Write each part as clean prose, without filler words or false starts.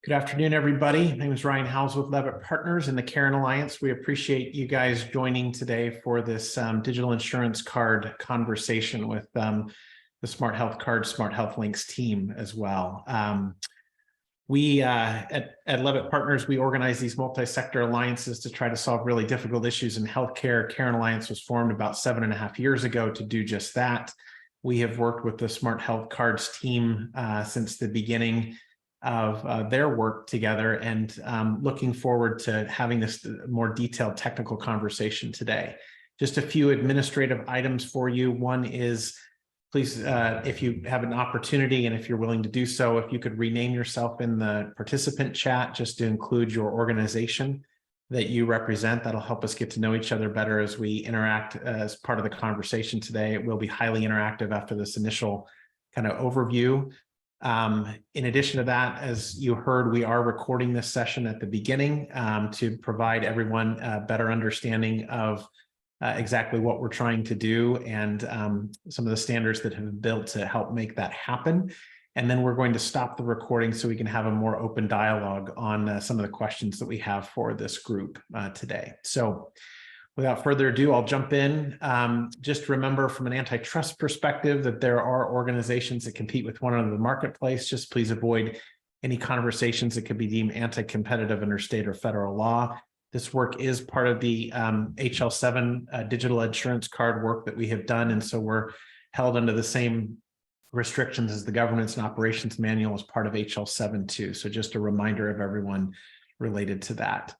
Good afternoon, everybody. My name is Ryan Howes with Levitt Partners and the CARIN Alliance. We appreciate you guys joining today for this digital insurance card conversation with the Smart Health Card, Smart Health Links team as well. We at Levitt Partners, we organize these multi-sector alliances to try to solve really difficult issues in healthcare. CARIN Alliance was formed about 7.5 years ago to do just that. We have worked with the Smart Health Cards team since the beginning of their work together, and looking forward to having this more detailed technical conversation today. Just a few administrative items for you. One is, please, if you have an opportunity and if you're willing to do so, if you could rename yourself in the participant chat just to include your organization that you represent. That'll help us get to know each other better as we interact as part of the conversation today. It will be highly interactive after this initial kind of overview. In addition to that, as you heard, we are recording this session at the beginning to provide everyone a better understanding of exactly what we're trying to do and some of the standards that have been built to help make that happen. And then we're going to stop the recording so we can have a more open dialogue on some of the questions that we have for this group today. So without further ado, I'll jump in. Just remember from an antitrust perspective that there are organizations that compete with one another in the marketplace. Just please avoid any conversations that could be deemed anti-competitive under state or federal law. This work is part of the HL7 digital insurance card work that we have done. And so we're held under the same restrictions as the Governance and Operations Manual as part of HL7 too. So just a reminder of everyone related to that.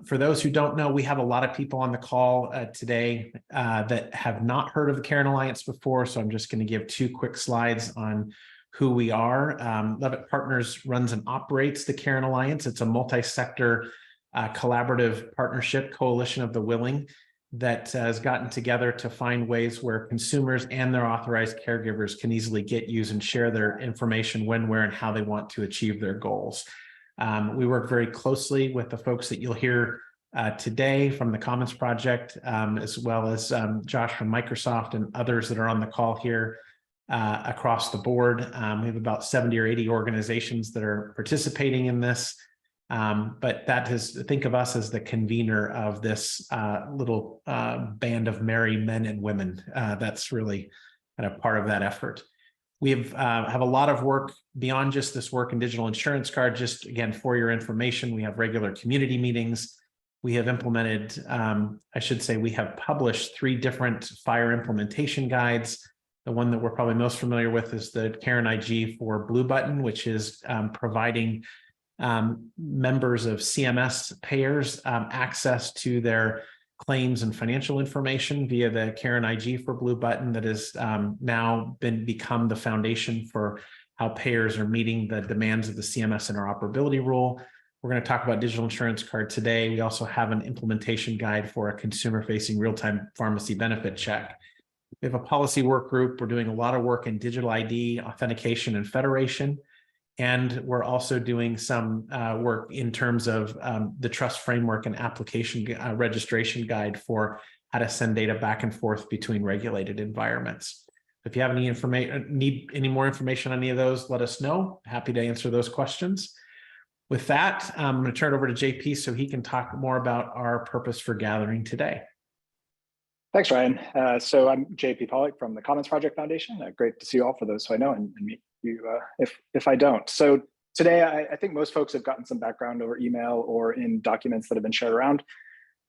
For those who don't know, we have a lot of people on the call today that have not heard of the CARIN Alliance before, so I'm just going to give 2 quick slides on who we are. Levitt Partners runs and operates the CARIN Alliance. It's a multi-sector collaborative partnership, coalition of the willing, that has gotten together to find ways where consumers and their authorized caregivers can easily get, use, and share their information when, where, and how they want to achieve their goals. We work very closely with the folks that you'll hear today from the Commons Project, as well as Josh from Microsoft and others that are on the call here across the board. We have about 70 or 80 organizations that are participating in this, but that is, think of us as the convener of this little band of merry men and women. That's really kind of part of that effort. We have a lot of work beyond just this work in digital insurance card. Just again, for your information, we have regular community meetings. We have implemented, I should say, we have published 3 different fire implementation guides. The one that we're probably most familiar with is the CARIN IG for Blue Button, which is providing members of CMS payers access to their claims and financial information via the CARIN IG for Blue Button that has now become the foundation for how payers are meeting the demands of the CMS interoperability rule. We're going to talk about digital insurance card today. We also have an implementation guide for a consumer-facing real-time pharmacy benefit check. We have a policy work group. We're doing a lot of work in digital ID, authentication, and federation. And we're also doing some work in terms of the trust framework and application registration guide for how to send data back and forth between regulated environments. If you have any information, need any more information on any of those, let us know. Happy to answer those questions. With that, I'm going to turn it over to JP so he can talk more about our purpose for gathering today. Thanks, Ryan. So I'm JP Pollock from the Commons Project Foundation. Great to see you all for those who I know and meet you if I don't. So today, I think most folks have gotten some background over email or in documents that have been shared around,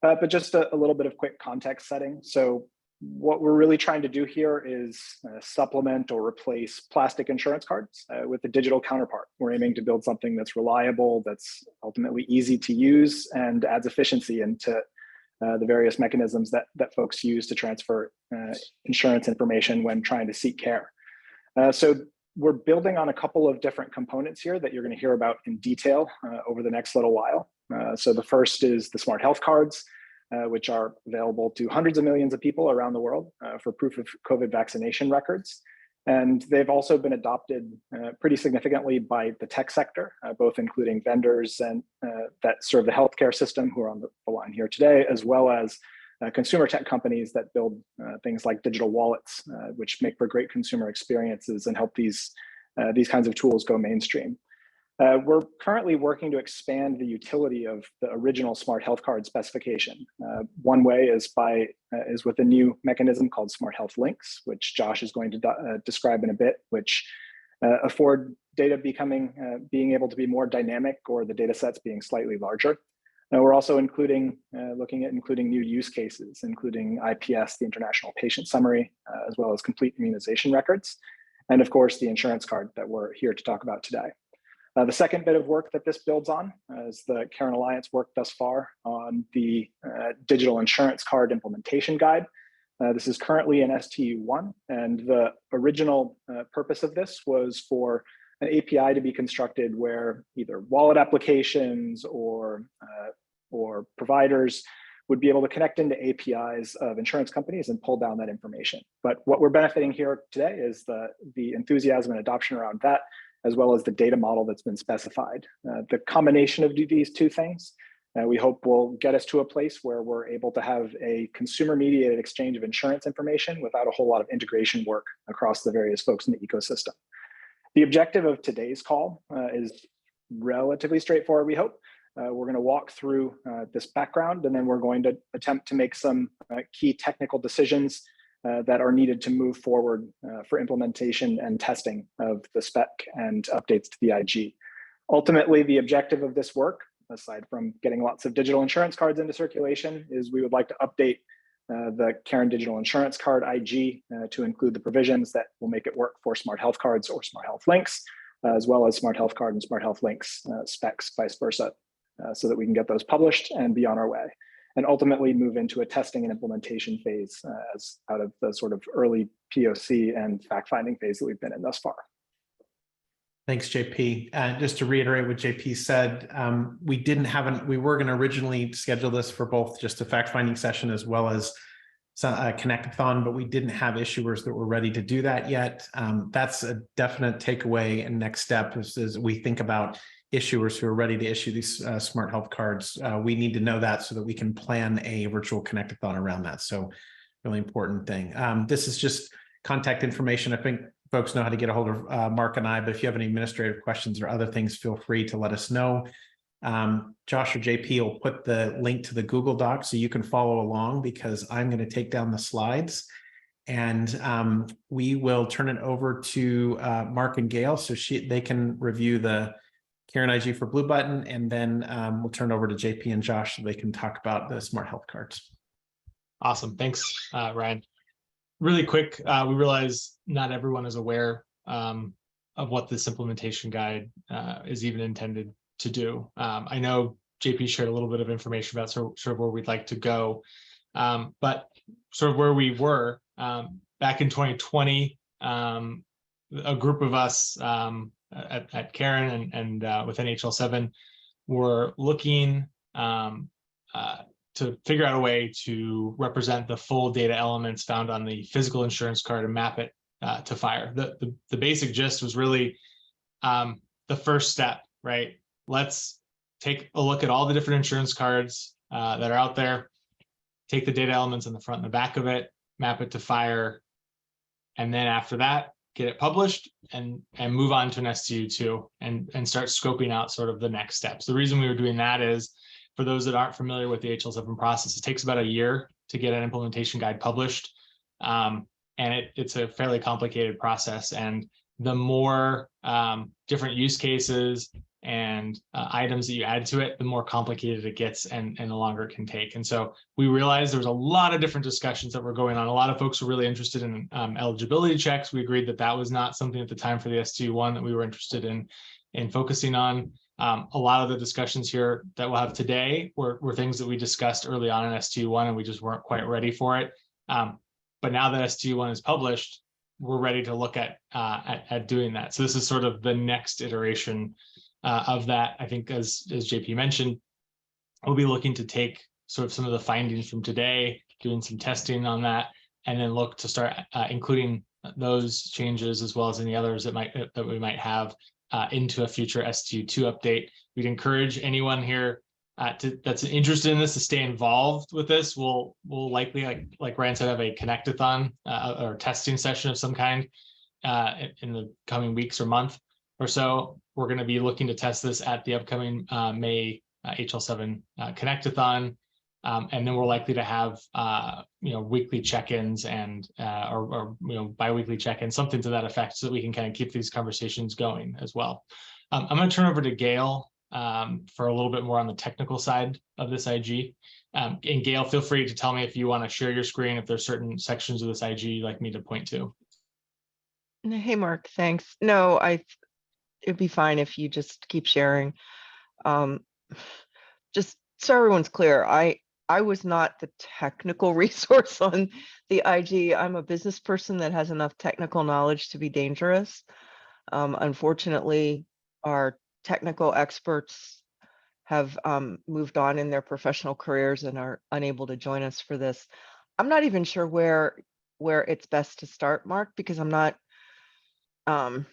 but just a little bit of quick context setting. So what we're really trying to do here is supplement or replace plastic insurance cards with a digital counterpart. We're aiming to build something that's reliable, that's ultimately easy to use, and adds efficiency into the various mechanisms that folks use to transfer insurance information when trying to seek care. So we're building on a couple of different components here that you're going to hear about in detail over the next little while. So the first is the smart health cards, which are available to hundreds of millions of people around the world for proof of COVID vaccination records. And they've also been adopted pretty significantly by the tech sector, both including vendors and that serve the healthcare system who are on the line here today, as well as consumer tech companies that build things like digital wallets, which make for great consumer experiences and help these kinds of tools go mainstream. We're currently working to expand the utility of the original Smart Health Card specification. One way is with a new mechanism called Smart Health Links, which Josh is going to describe in a bit, which afford data being able to be more dynamic, or the data sets being slightly larger. We're also looking at including new use cases, including IPS, the International Patient Summary, as well as complete immunization records, and of course, the insurance card that we're here to talk about today. The second bit of work that this builds on is the CARIN Alliance work thus far on the digital insurance card implementation guide. This is currently in STU1, and the original purpose of this was for an API to be constructed where either wallet applications or providers would be able to connect into APIs of insurance companies and pull down that information. But what we're benefiting here today is the enthusiasm and adoption around that, as well as the data model that's been specified. The combination of these two things, we hope will get us to a place where we're able to have a consumer-mediated exchange of insurance information without a whole lot of integration work across the various folks in the ecosystem. The objective of today's call is relatively straightforward, we hope. We're going to walk through this background, and then we're going to attempt to make some key technical decisions that are needed to move forward for implementation and testing of the spec and updates to the IG. Ultimately, the objective of this work, aside from getting lots of digital insurance cards into circulation, is we would like to update the CARIN Digital Insurance Card IG to include the provisions that will make it work for Smart Health Cards or Smart Health Links, as well as Smart Health Card and Smart Health Links specs, vice versa, so that we can get those published and be on our way, and ultimately move into a testing and implementation phase as out of the sort of early POC and fact-finding phase that we've been in thus far. Thanks, JP. Just to reiterate what JP said, we were going to originally schedule this for both just a fact-finding session as well as a connectathon, but we didn't have issuers that were ready to do that yet. That's a definite takeaway and next step as we think about issuers who are ready to issue these smart health cards. We need to know that so that we can plan a virtual connectathon around that. So really important thing. This is just contact information. I think folks know how to get a hold of Mark and I, but if you have any administrative questions or other things, feel free to let us know. Josh or JP will put the link to the Google Doc so you can follow along, because I'm going to take down the slides, and we will turn it over to Mark and Gail so they can review the CARIN IG for Blue Button, and then we'll turn it over to JP and Josh so they can talk about the smart health cards. Awesome. Thanks, Ryan. Really quick, we realize not everyone is aware of what this implementation guide is even intended to do. I know JP shared a little bit of information about sort of where we'd like to go, but sort of where we were back in 2020, a group of us at CARIN and within HL7 were looking to figure out a way to represent the full data elements found on the physical insurance card and map it to FHIR. The basic gist was really the first step, right? Let's take a look at all the different insurance cards that are out there, take the data elements in the front and the back of it, map it to FHIR, and then after that, get it published and move on to an STU2 and start scoping out sort of the next steps. The reason we were doing that is, for those that aren't familiar with the HL7 process, it takes about a year to get an implementation guide published. And it's a fairly complicated process. And the more different use cases and items that you add to it, the more complicated it gets and the longer it can take. And so we realized there was a lot of different discussions that were going on. A lot of folks were really interested in eligibility checks. We agreed that that was not something at the time for the STU1 that we were interested in focusing on. A lot of the discussions here that we'll have today were things that we discussed early on in STU1 and we just weren't quite ready for it. But now that STU1 is published, we're ready to look at doing that. So this is sort of the next iteration of that. I think as JP mentioned, we'll be looking to take sort of some of the findings from today, doing some testing on that, and then look to start including those changes as well as any others that we might have into a future STU2 update. We'd encourage anyone here that's interested in this to stay involved with this. We'll likely, like Ryan said, have a connectathon or testing session of some kind in the coming weeks or month. or so. We're going to be looking to test this at the upcoming May HL7 Connectathon. And then we're likely to have weekly check-ins and or bi-weekly check-ins, something to that effect, so that we can kind of keep these conversations going as well. I'm going to turn over to Gail for a little bit more on the technical side of this IG. And Gail, feel free to tell me if you want to share your screen, if there's certain sections of this IG you'd like me to point to. Hey, Mark, thanks. No, it'd be fine if you just keep sharing. Just so everyone's clear, I was not the technical resource on the IG. I'm a business person that has enough technical knowledge to be dangerous. Unfortunately, our technical experts have moved on in their professional careers and are unable to join us for this. I'm not even sure where it's best to start, Mark, because I'm not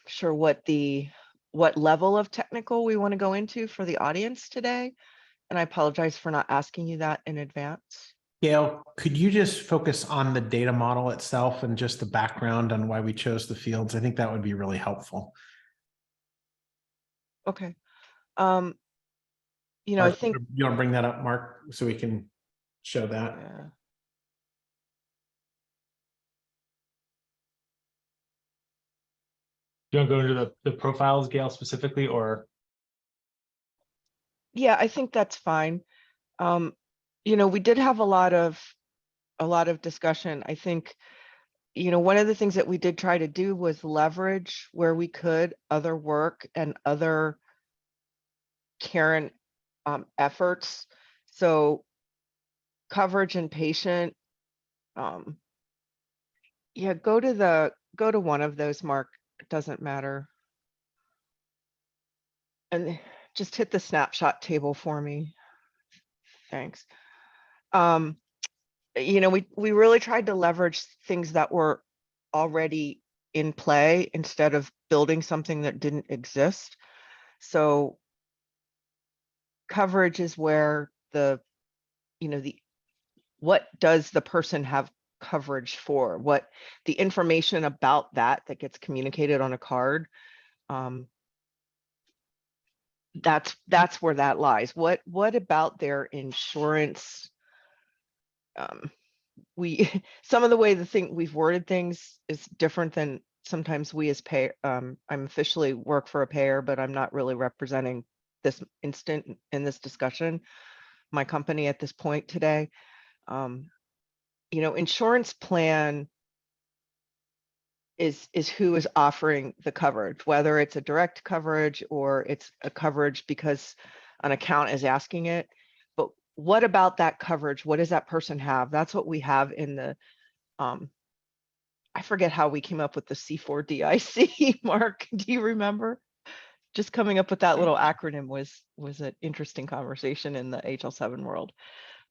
sure what level of technical we want to go into for the audience today. And I apologize for not asking you that in advance. Gail, could you just focus on the data model itself and just the background on why we chose the fields? I think that would be really helpful. Okay. I think you want to bring that up, Mark, so we can show that. Do you want to go into the profiles, Gail, specifically, or? Yeah, I think that's fine. We did have a lot of discussion. I think, one of the things that we did try to do was leverage where we could other work and other CARIN efforts. So coverage and patient, yeah, go to one of those, Mark. It doesn't matter. And just hit the snapshot table for me. Thanks. We really tried to leverage things that were already in play instead of building something that didn't exist. So coverage is where what does the person have coverage for? What the information about that gets communicated on a card. That's where that lies. What about their insurance? Some of the way we've worded things is different than sometimes we as pay. I'm officially work for a payer, but I'm not really representing this instant in this discussion, my company at this point today. Insurance plan is who is offering the coverage, whether it's a direct coverage or it's a coverage because an account is asking it. But what about that coverage? What does that person have? That's what we have in the, I forget how we came up with the C4DIC, Mark. Do you remember? Just coming up with that little acronym was an interesting conversation in the HL7 world.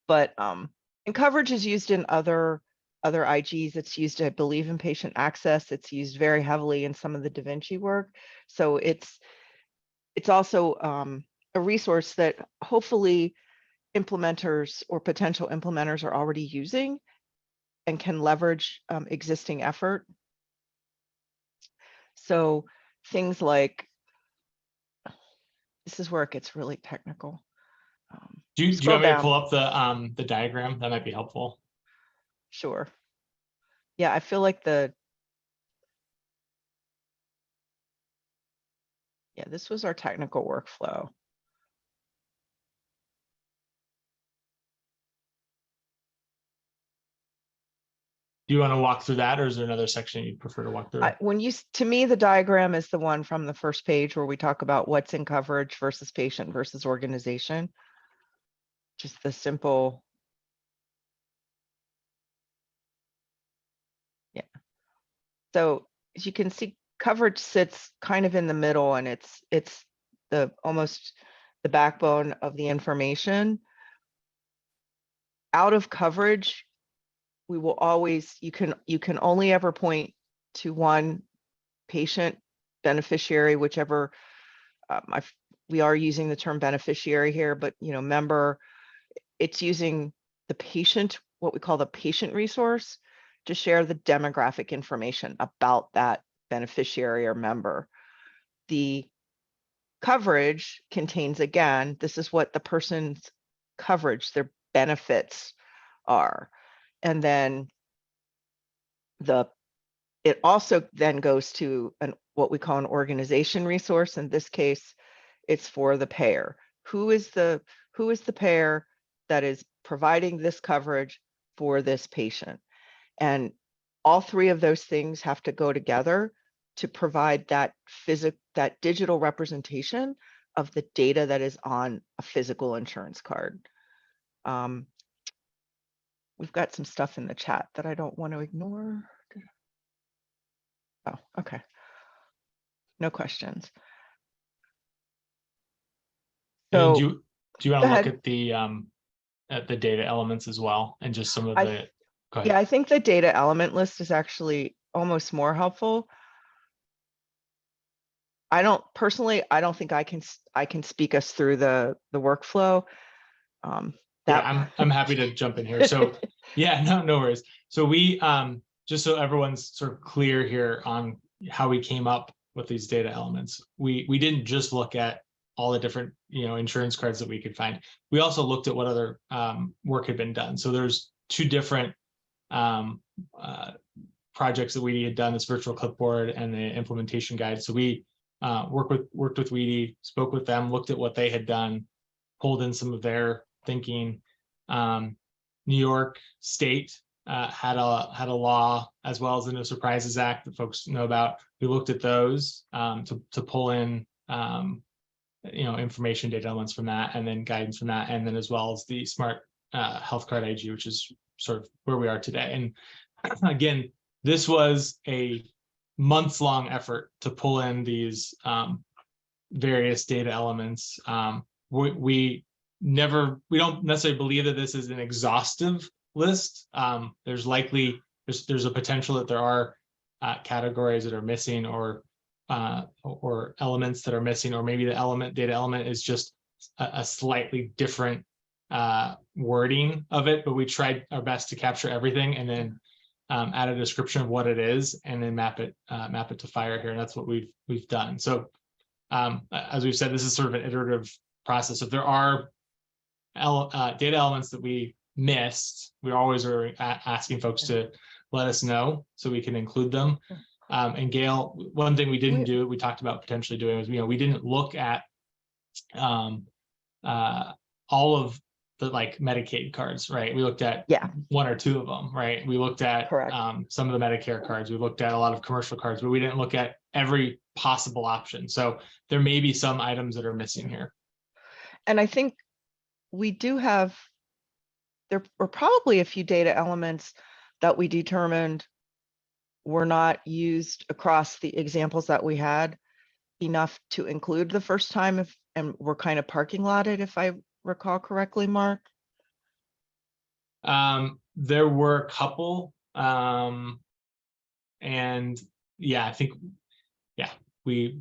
But and coverage is used in other IGs. It's used, I believe, in patient access. It's used very heavily in some of the Da Vinci work. So it's also a resource that hopefully implementers or potential implementers are already using and can leverage existing effort. So things like, this is where it gets really technical. Do you want me to pull up the diagram? That might be helpful. Sure. Yeah, I feel like this was our technical workflow. Do you want to walk through that, or is there another section you'd prefer to walk through? To me, the diagram is the one from the first page where we talk about what's in coverage versus patient versus organization. Just the simple. Yeah. So as you can see, coverage sits kind of in the middle, and it's almost the backbone of the information. Out of coverage, we will always, you can only ever point to one patient, beneficiary, whichever, we are using the term beneficiary here, but member, it's using the patient, what we call the patient resource, to share the demographic information about that beneficiary or member. the coverage contains, again, this is what the person's coverage, their benefits are. And then it also then goes to what we call an organization resource. In this case, it's for the payer. Who is the payer that is providing this coverage for this patient? And all three of those things have to go together to provide that digital representation of the data that is on a physical insurance card. We've got some stuff in the chat that I don't want to ignore. Oh, okay. No questions. And So do you want go to look ahead. at the data elements as well, and just some of the, go ahead. Yeah, I think the data element list is actually almost more helpful. I don't think I can speak us through the workflow. Yeah, I'm happy to jump in here. So yeah, no worries. So we just so everyone's sort of clear here on how we came up with these data elements. We didn't just look at all the different insurance cards that we could find. We also looked at what other work had been done. So there's two different projects that we had done, this virtual clipboard and the implementation guide. So we worked with Weedy, spoke with them, looked at what they had done, pulled in some of their thinking. New York State had a law, as well as the No Surprises Act that folks know about. We looked at those to pull in information data elements from that, and then guidance from that, and then as well as the Smart Health Card IG, which is sort of where we are today. And again, this was a months-long effort to pull in these various data elements. We don't necessarily believe that this is an exhaustive list. There's a potential that there are categories that are missing, or elements that are missing, or maybe the data element is just a slightly different wording of it, but we tried our best to capture everything, and then add a description of what it is, and then map it to FHIR here, and that's what we've done. So as we've said, this is sort of an iterative process. If there are data elements that we missed, we always are asking folks to let us know so we can include them. And Gail, one thing we didn't do, we talked about potentially doing, was we didn't look at all of the Medicaid cards, right? We looked at one or two of them, right? We looked at some of the Medicare cards. We looked at a lot of commercial cards, but we didn't look at every possible option. So there may be some items that are missing here. And I think we do have, there were probably a few data elements that we determined were not used across the examples that we had enough to include the first time, and we're kind of parking lotted, if I recall correctly, Mark. There were a couple, and yeah, I think, we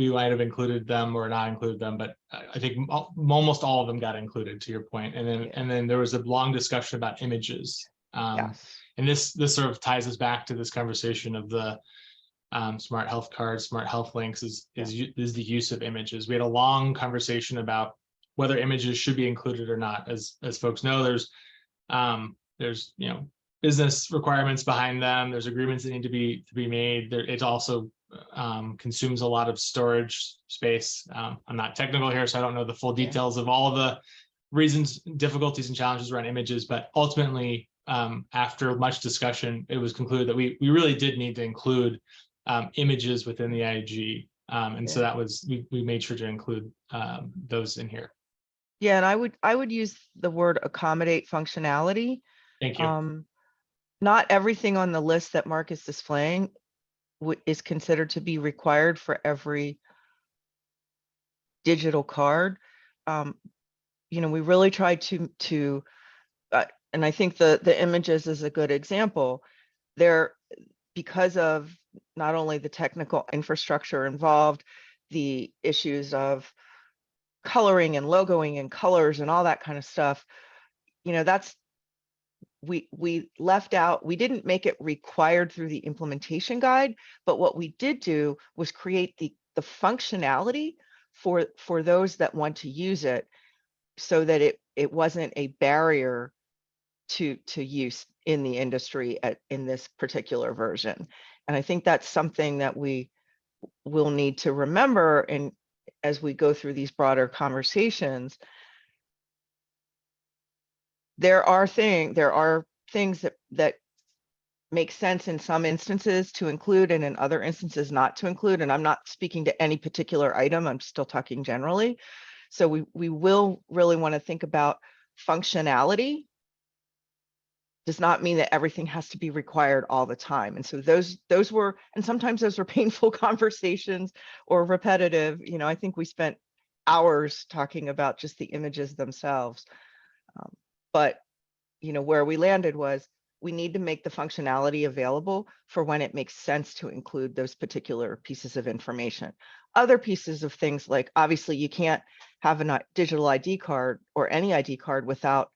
might have included them or not included them, but I think almost all of them got included, to your point. And then there was a long discussion about images. And this sort of ties us back to this conversation of the smart health cards, smart health links is the use of images. We had a long conversation about whether images should be included or not. As folks know, there's business requirements behind them. There's agreements that need to be made. It also consumes a lot of storage space. I'm not technical here, so I don't know the full details of all of the reasons, difficulties, and challenges around images, but ultimately, after much discussion, it was concluded that we really did need to include images within the IG. And so that was, we made sure to include those in here. Yeah, and I would use the word accommodate functionality. Thank you. Not everything on the list that Mark is displaying is considered to be required for every digital card. We really tried to and I think the images is a good example. Because of not only the technical infrastructure involved, the issues of coloring and logoing and colors and all that kind of stuff, we left out, we didn't make it required through the implementation guide, but what we did do was create the the functionality for those that want to use it, so that it wasn't a barrier to use in the industry in this particular version. And I think that's something that we will need to remember, and as we go through these broader conversations, there are things that make sense in some instances to include, and in other instances not to include. And I'm not speaking to any particular item, I'm still talking generally. So we will really want to think about functionality. Does not mean that everything has to be required all the time. And so those were, and sometimes those were painful conversations or repetitive. You know, I think we spent hours talking about just the images themselves. But, you know, where we landed was we need to make the functionality available for when it makes sense to include those particular pieces of information. Other pieces of things, like obviously you can't have a digital ID card or any ID card without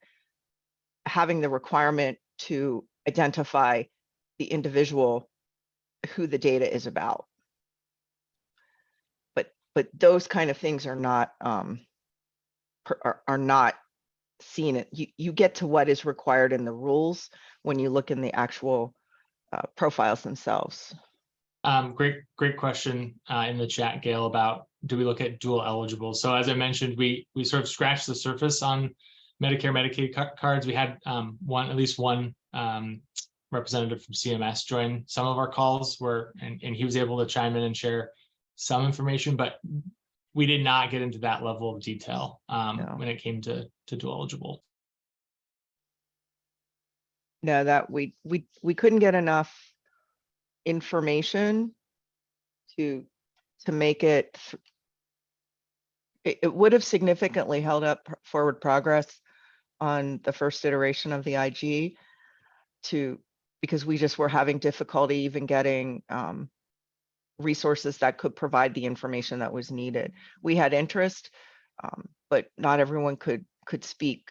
having the requirement to identify the individual who the data is about. But those kind of things are not seen it. You get to what is required in the rules when you look in the actual profiles themselves. Great question in the chat, Gail, about do we look at dual eligible? So as I mentioned, we sort of scratched the surface on Medicare, Medicaid cards. We had at least one representative from CMS join some of our calls and he was able to chime in and share some information, but we did not get into that level of detail when it came to dual eligible. No, that we couldn't get enough information to make it. It would have significantly held up forward progress on the first iteration of the IG, because we just were having difficulty even getting resources that could provide the information that was needed. We had interest, but not everyone could speak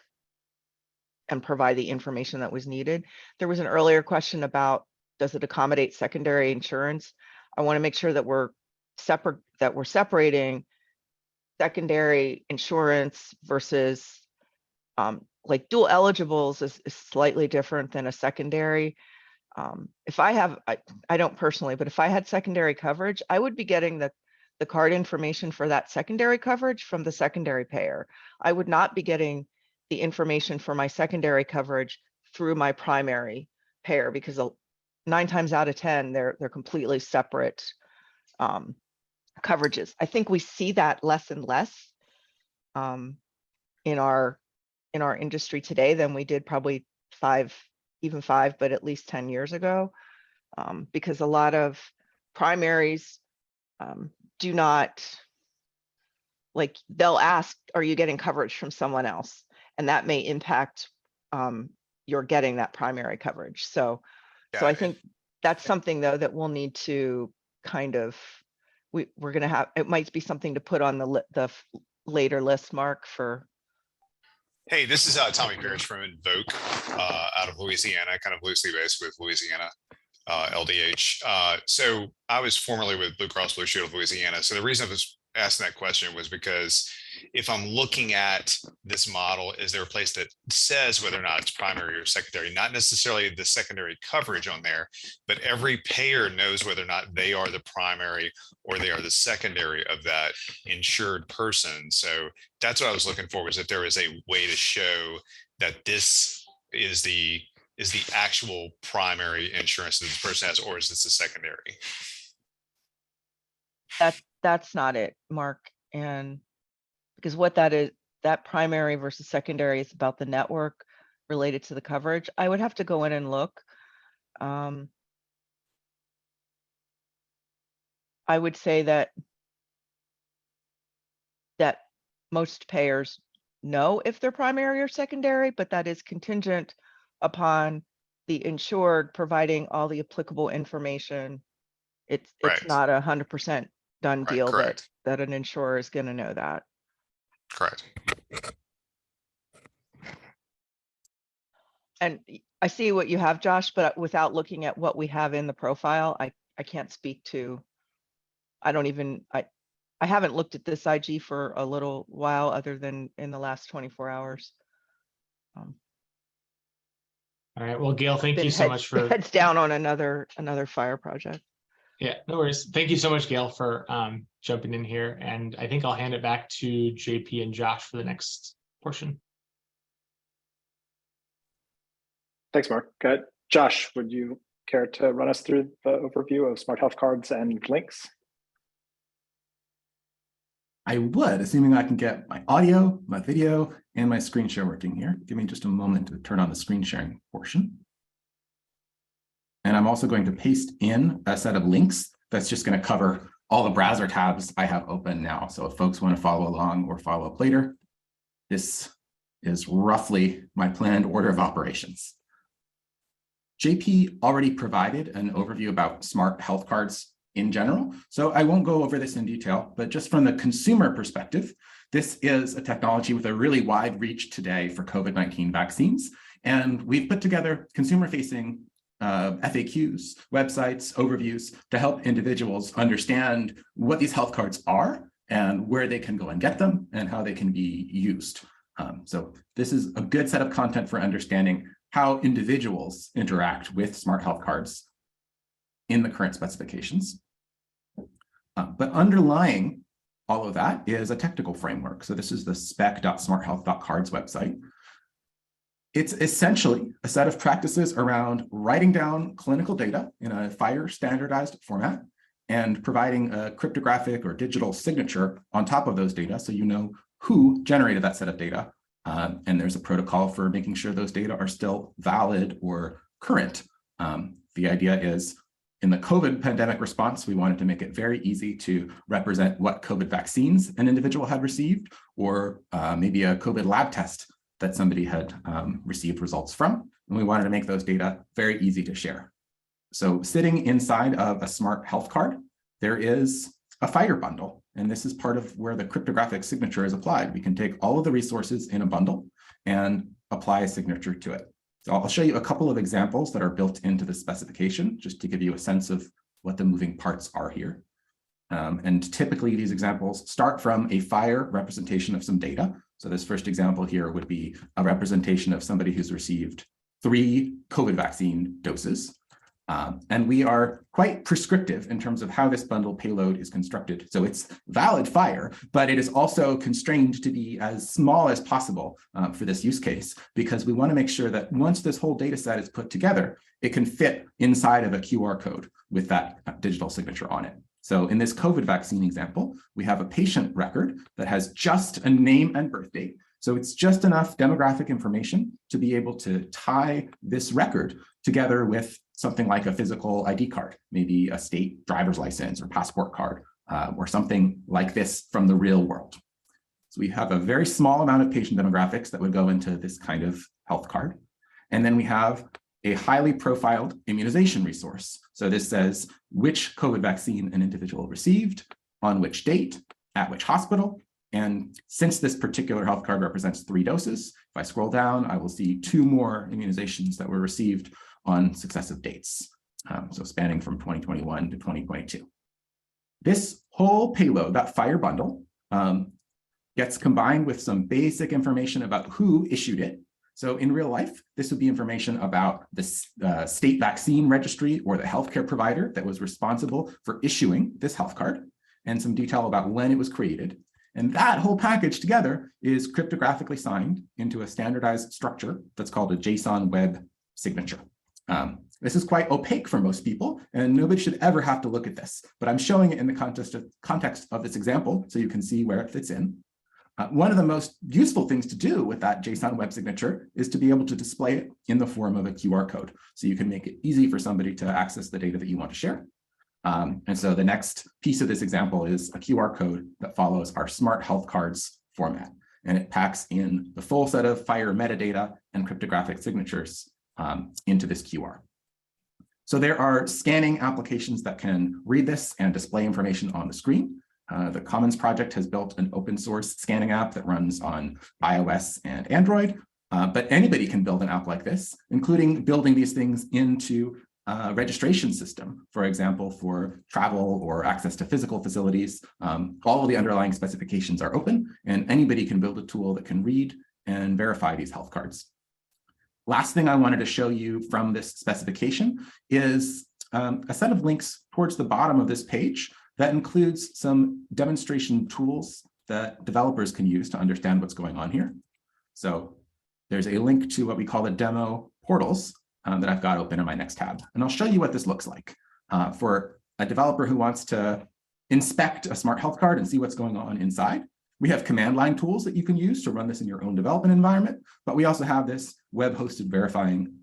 and provide the information that was needed. There was an earlier question about, does it accommodate secondary insurance? I want to make sure that we're separating secondary insurance versus like dual eligibles is slightly different than a secondary. If I don't personally, but if I had secondary coverage, I would be getting the card information for that secondary coverage from the secondary payer. I would not be getting the information for my secondary coverage through my primary payer, because 9 times out of 10, they're completely separate coverages. I think we see that less and less in our industry today than we did probably 5, but at least 10 years ago, because a lot of primaries do not, like, they'll ask, are you getting coverage from someone else? And that may impact your getting that primary coverage. So I think that's something, though, that we'll need to kind of, we're going to have, it might be something to put on the later list, Mark, for. Hey, this is Tommy Parrish from Invoke out of Louisiana, kind of loosely based with Louisiana LDH. So I was formerly with Blue Cross Blue Shield of Louisiana. So the reason I was asking that question was because if I'm looking at this model, is there a place that says whether or not it's primary or secondary? Not necessarily the secondary coverage on there, but every payer knows whether or not they are the primary or they are the secondary of that insured person. So that's what I was looking for, was if there is a way to show that this is the actual primary insurance that this person has, or is this a secondary? That's not it, Mark. And because what that is, that primary versus secondary is about the network related to the coverage. I would have to go in and look. I would say that most payers know if they're primary or secondary, but that is contingent upon the insured providing all the applicable information. It's not 100% done deal that an insurer is going to know that. Correct. And I see what you have, Josh, but without looking at what we have in the profile, I can't speak to, I haven't looked at this IG for a little while, other than in the last 24 hours. All right. Well, Gail, thank you so much for. Heads down on another fire project. Yeah, no worries. Thank you so much, Gail, for jumping in here. And I think I'll hand it back to JP and Josh for the next portion. Thanks, Mark. Josh, would you care to run us through the overview of smart health cards and links? I would, assuming I can get my audio, my video, and my screen share working here. Give me just a moment to turn on the screen sharing portion. And I'm also going to paste in a set of links that's just going to cover all the browser tabs I have open now. So if folks want to follow along or follow up later, this is roughly my planned order of operations. JP already provided an overview about smart health cards in general, so I won't go over this in detail, but just from the consumer perspective, this is a technology with a really wide reach today for COVID-19 vaccines. And we've put together consumer-facing FAQs, websites, overviews to help individuals understand what these health cards are and where they can go and get them and how they can be used. So this is a good set of content for understanding how individuals interact with smart health cards in the current specifications. But underlying all of that is a technical framework. So this is the spec.smarthealth.cards website. It's essentially a set of practices around writing down clinical data in a FHIR standardized format and providing a cryptographic or digital signature on top of those data so you know who generated that set of data. And there's a protocol for making sure those data are still valid or current. The idea is, in the COVID pandemic response, we wanted to make it very easy to represent what COVID vaccines an individual had received, or maybe a COVID lab test that somebody had received results from. And we wanted to make those data very easy to share. So sitting inside of a smart health card, there is a FHIR bundle. And this is part of where the cryptographic signature is applied. We can take all of the resources in a bundle and apply a signature to it. So I'll show you a couple of examples that are built into the specification, just to give you a sense of what the moving parts are here. And typically these examples start from a FHIR representation of some data. So this first example here would be a representation of somebody who's received 3 COVID vaccine doses. And we are quite prescriptive in terms of how this bundle payload is constructed. So it's valid FHIR, but it is also constrained to be as small as possible for this use case, because we want to make sure that once this whole data set is put together, it can fit inside of a QR code with that digital signature on it. So in this COVID vaccine example, we have a patient record that has just a name and birth date. So it's just enough demographic information to be able to tie this record together with something like a physical ID card, maybe a state driver's license or passport card, or something like this from the real world. So we have a very small amount of patient demographics that would go into this kind of health card. And then we have a highly profiled immunization resource. So this says which COVID vaccine an individual received, on which date, at which hospital. And since this particular health card represents 3 doses, if I scroll down, I will see 2 more immunizations that were received on successive dates. So spanning from 2021 to 2022. This whole payload, that FHIR bundle, gets combined with some basic information about who issued it. So in real life, this would be information about the state vaccine registry or the healthcare provider that was responsible for issuing this health card, and some detail about when it was created. And that whole package together is cryptographically signed into a standardized structure that's called a JSON web signature. This is quite opaque for most people, and nobody should ever have to look at this, but I'm showing it in the context of this example so you can see where it fits in. One of the most useful things to do with that JSON web signature is to be able to display it in the form of a QR code. So you can make it easy for somebody to access the data that you want to share. And so the next piece of this example is a QR code that follows our smart health cards format. And it packs in the full set of FHIR metadata and cryptographic signatures into this QR. So there are scanning applications that can read this and display information on the screen. The Commons project has built an open source scanning app that runs on iOS and Android, but anybody can build an app like this, including building these things into registration system, for example, for travel or access to physical facilities. All of the underlying specifications are open, and anybody can build a tool that can read and verify these health cards. Last thing I wanted to show you from this specification is a set of links towards the bottom of this page that includes some demonstration tools that developers can use to understand what's going on here. So there's a link to what we call the demo portals that I've got open in my next tab. And I'll show you what this looks like for a developer who wants to inspect a smart health card and see what's going on inside. We have command line tools that you can use to run this in your own development environment, but we also have this web-hosted verifying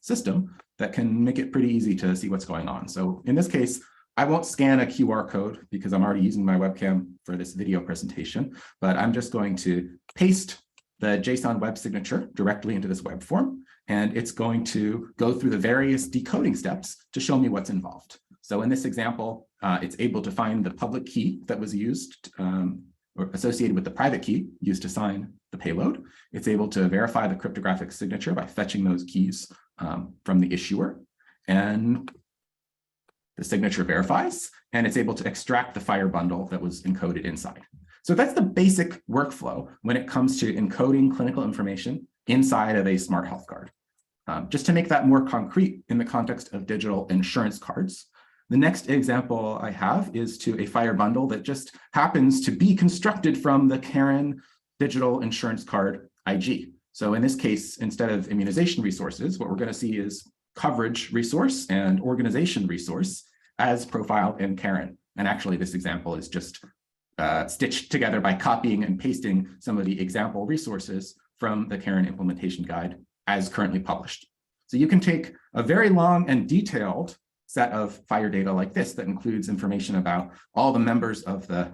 system that can make it pretty easy to see what's going on. So in this case, I won't scan a QR code because I'm already using my webcam for this video presentation, but I'm just going to paste the JSON web signature directly into this web form, and it's going to go through the various decoding steps to show me what's involved. So in this example, it's able to find the public key that was used or associated with the private key used to sign the payload. It's able to verify the cryptographic signature by fetching those keys from the issuer, and the signature verifies, and it's able to extract the FHIR bundle that was encoded inside. So that's the basic workflow when it comes to encoding clinical information inside of a smart health card. Just to make that more concrete in the context of digital insurance cards, the next example I have is to a FHIR bundle that just happens to be constructed from the CARIN digital insurance card IG. So in this case, instead of immunization resources, what we're going to see is coverage resource and organization resource as profiled in CARIN. And actually, this example is just stitched together by copying and pasting some of the example resources from the CARIN implementation guide as currently published. So you can take a very long and detailed set of FHIR data like this that includes information about all the members of the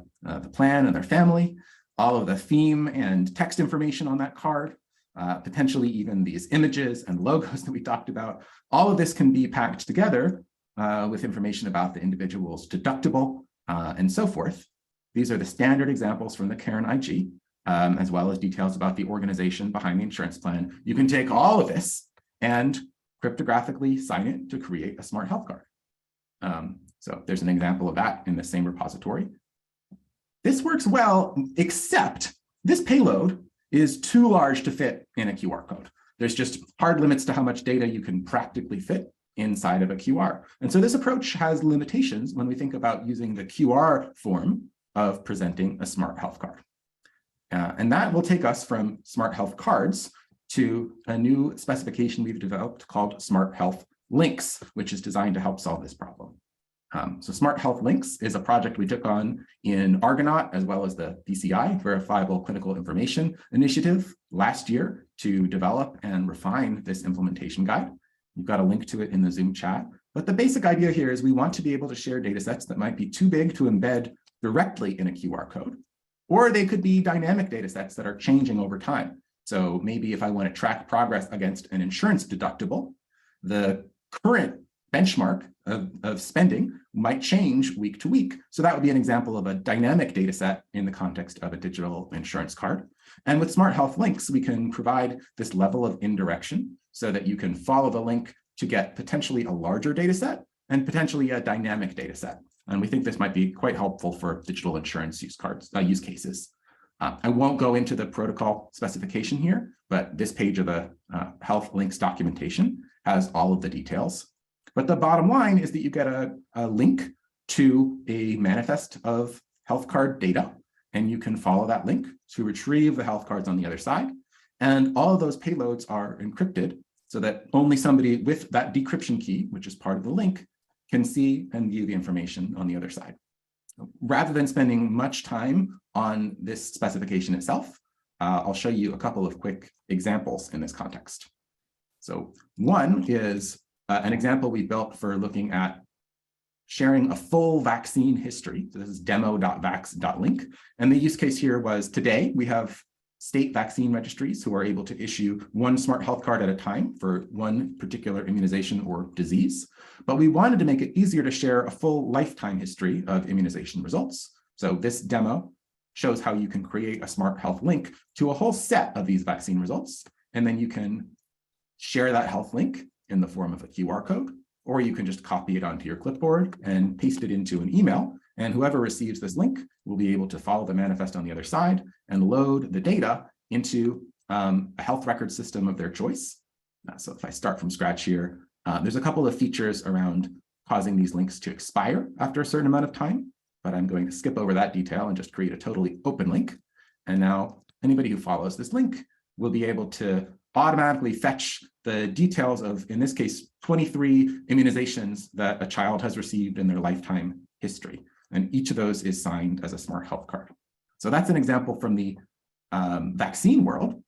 plan and their family, all of the theme and text information on that card, potentially even these images and logos that we talked about. All of this can be packed together with information about the individual's deductible and so forth. These are the standard examples from the CARIN IG, as well as details about the organization behind the insurance plan. You can take all of this and cryptographically sign it to create a smart health card. So there's an example of that in the same repository. This works well, except this payload is too large to fit in a QR code. There's just hard limits to how much data you can practically fit inside of a QR. And so this approach has limitations when we think about using the QR form of presenting a smart health card. And that will take us from smart health cards to a new specification we've developed called Smart Health Links, which is designed to help solve this problem. So Smart Health Links is a project we took on in Argonaut, as well as the VCI, Verifiable Clinical Information Initiative, last year to develop and refine this implementation guide. You've got a link to it in the Zoom chat. But the basic idea here is we want to be able to share data sets that might be too big to embed directly in a QR code, or they could be dynamic data sets that are changing over time. So maybe if I want to track progress against an insurance deductible, the current benchmark of spending might change week to week. So that would be an example of a dynamic data set in the context of a digital insurance card. And with Smart Health Links, we can provide this level of indirection so that you can follow the link to get potentially a larger data set and potentially a dynamic data set. And we think this might be quite helpful for digital insurance use cases. I won't go into the protocol specification here, but this page of the Health Links documentation has all of the details. But the bottom line is that you get a link to a manifest of health card data, and you can follow that link to retrieve the health cards on the other side. And all of those payloads are encrypted so that only somebody with that decryption key, which is part of the link, can see and view the information on the other side. Rather than spending much time on this specification itself, I'll show you a couple of quick examples in this context. So one is an example we built for looking at sharing a full vaccine history. So this is demo.vax.link. And the use case here was today we have state vaccine registries who are able to issue one smart health card at a time for one particular immunization or disease. But we wanted to make it easier to share a full lifetime history of immunization results. So this demo shows how you can create a smart health link to a whole set of these vaccine results. And then you can share that health link in the form of a QR code or you can just copy it onto your clipboard and paste it into an email. And whoever receives this link will be able to follow the manifest on the other side and load the data into a health record system of their choice. So if I start from scratch here, there's a couple of features around causing these links to expire after a certain amount of time, but I'm going to skip over that detail and just create a totally open link. And now anybody who follows this link will be able to automatically fetch the details of, in this case, 23 immunizations that a child has received in their lifetime history. And each of those is signed as a smart health card. So that's an example from the vaccine world.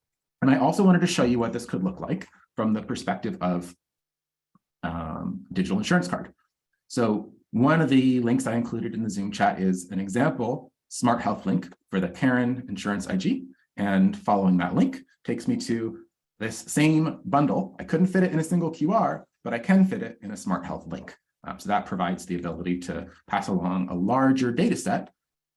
And I also wanted to show you what this could look like from the perspective of digital insurance card. So one of the links I included in the Zoom chat is an example smart health link for the CARIN insurance IG. And following that link takes me to this same bundle. I couldn't fit it in a single QR, but I can fit it in a smart health link. So that provides the ability to pass along a larger data set,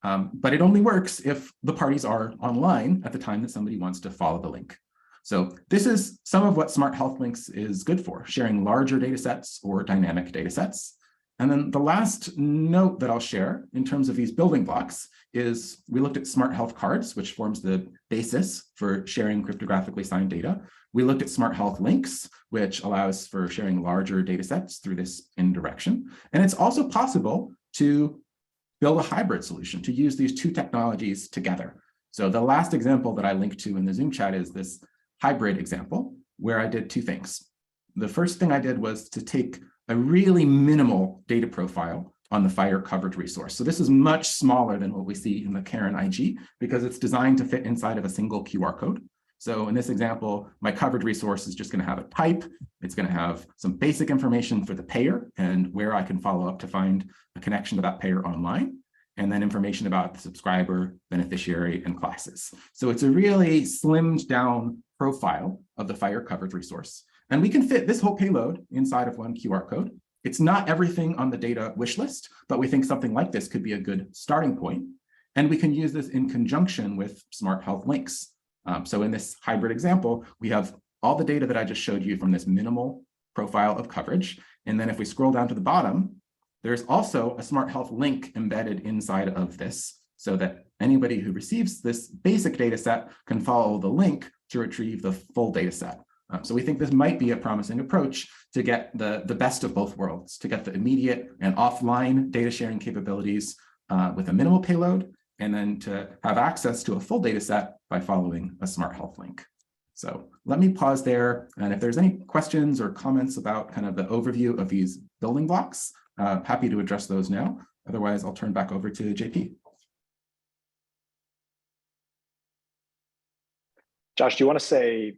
but it only works if the parties are online at the time that somebody wants to follow the link. So this is some of what Smart Health Links is good for, sharing larger data sets or dynamic data sets. And then the last note that I'll share in terms of these building blocks is we looked at Smart Health Cards, which forms the basis for sharing cryptographically signed data. We looked at Smart Health Links, which allows for sharing larger data sets through this indirection. And it's also possible to build a hybrid solution, to use these two technologies together. So the last example that I linked to in the Zoom chat is this hybrid example, where I did two things. The first thing I did was to take a really minimal data profile on the fire coverage resource. So this is much smaller than what we see in the CARIN IG because it's designed to fit inside of a single QR code. So in this example, my coverage resource is just going to have a type. It's going to have some basic information for the payer and where I can follow up to find a connection to that payer online, and then information about the subscriber, beneficiary, and classes. So it's a really slimmed down profile of the fire coverage resource. And we can fit this whole payload inside of one QR code. It's not everything on the data wish list, but we think something like this could be a good starting point. And we can use this in conjunction with Smart Health Links. So in this hybrid example, we have all the data that I just showed you from this minimal profile of coverage. And then if we scroll down to the bottom, there's also a Smart Health link embedded inside of this so that anybody who receives this basic data set can follow the link to retrieve the full data set. So we think this might be a promising approach to get the best of both worlds, to get the immediate and offline data sharing capabilities with a minimal payload, and then to have access to a full data set by following a Smart Health link. So let me pause there. And if there's any questions or comments about kind of the overview of these building blocks, happy to address those now. Otherwise, I'll turn back over to JP. Josh, do you want to say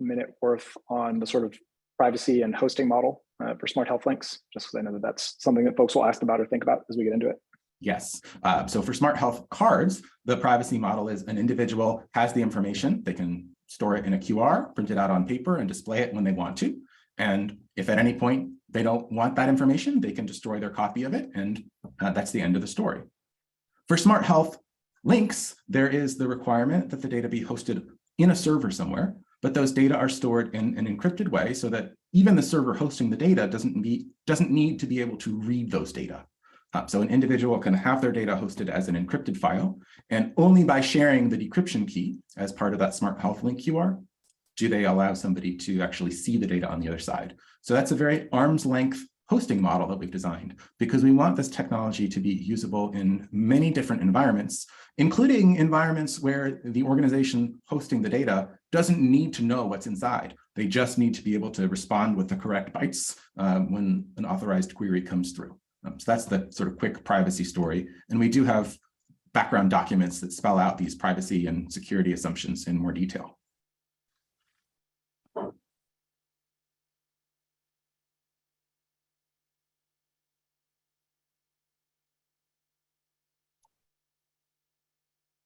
a minute worth on the sort of privacy and hosting model for Smart Health Links? Just because I know that that's something that folks will ask about or think about as we get into it. Yes. So for Smart Health Cards, the privacy model is an individual has the information. They can store it in a QR, print it out on paper, and display it when they want to. And if at any point they don't want that information, they can destroy their copy of it. And that's the end of the story. For Smart Health Links, there is the requirement that the data be hosted in a server somewhere, but those data are stored in an encrypted way so that even the server hosting the data doesn't need to be able to read those data. So an individual can have their data hosted as an encrypted file, and only by sharing the decryption key as part of that Smart Health Link QR do they allow somebody to actually see the data on the other side. So that's a very arm's length hosting model that we've designed because we want this technology to be usable in many different environments, including environments where the organization hosting the data doesn't need to know what's inside. They just need to be able to respond with the correct bytes when an authorized query comes through. So that's the sort of quick privacy story. And we do have background documents that spell out these privacy and security assumptions in more detail.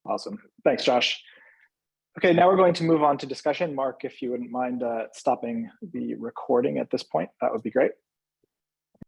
Awesome. Thanks, Josh. Okay, now we're going to move on to discussion. Mark, if you wouldn't mind stopping the recording at this point, that would be great.